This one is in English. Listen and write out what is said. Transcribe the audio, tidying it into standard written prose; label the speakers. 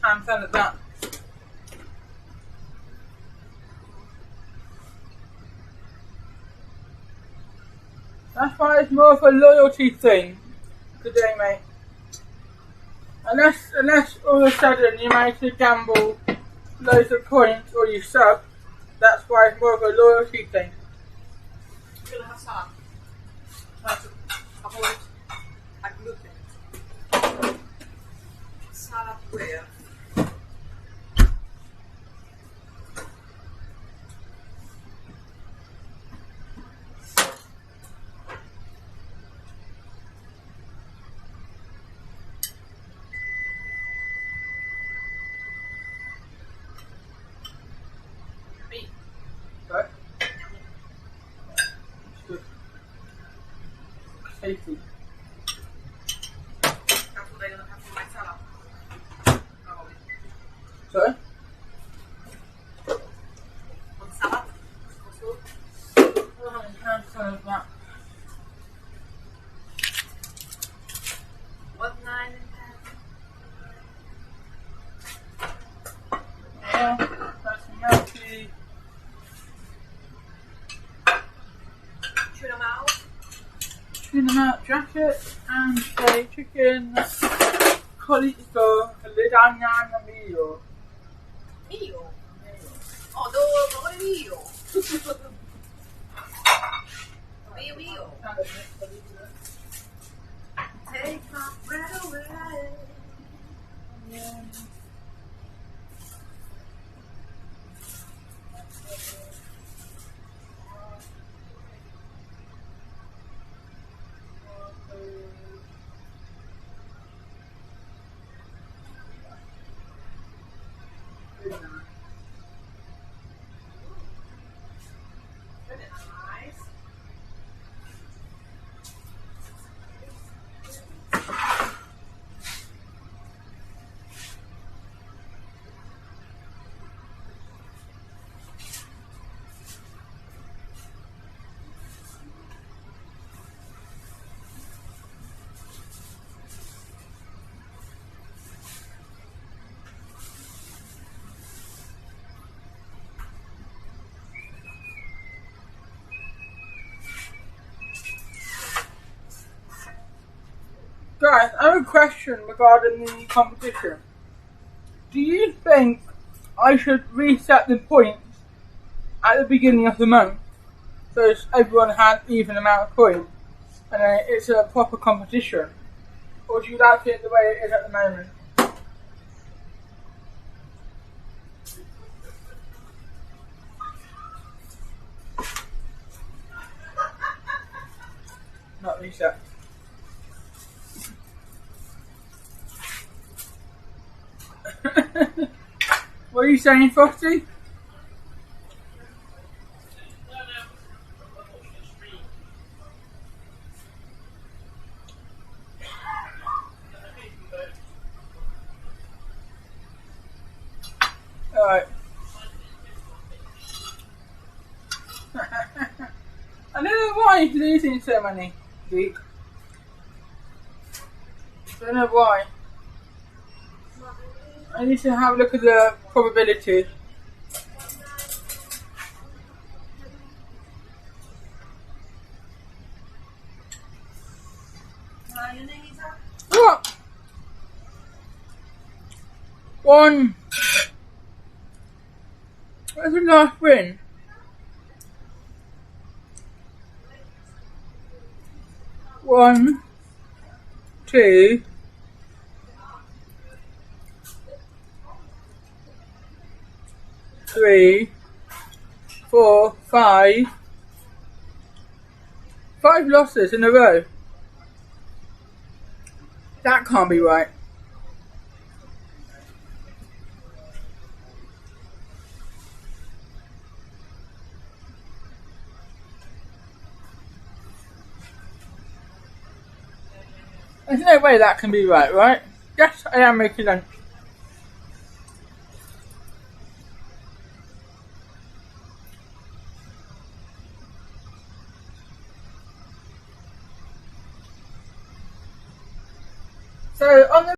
Speaker 1: and send it back. That's why it's more of a loyalty thing today, mate. Unless all of a sudden you manage to gamble loads of points or you sub, that's why it's more of a loyalty thing.
Speaker 2: You're gonna have salad. Avoid gluten. Salad where?
Speaker 1: Right? It's good. Tasty.
Speaker 2: That's what they're gonna have for my salad. Probably.
Speaker 1: Sorry?
Speaker 2: On salad. Also.
Speaker 1: Oh, and some of that.
Speaker 2: 1, 9, and 10.
Speaker 1: Yeah, that's melty.
Speaker 2: Tuna mouth.
Speaker 1: Tuna melt jacket and a chicken cauliflower lasagna mio.
Speaker 2: Mio. Oh, devo fare mio. Mio. Take my breath away. Very nice.
Speaker 1: Guys, I have a question regarding the competition. Do you think I should reset the points at the beginning of the month so everyone has even amount of points and then it's a proper competition? Or do you like it the way it is at the moment? Not reset. What are you saying, Frosty? Alright. I don't know why he's losing so many, Geek. I don't know why. I need to have a look at the probability. What? One. Where's the last win? One, two, three, four, five. 5 losses in a row. That can't be right. There's no way that can be right? Yes, I am making lunch. So on the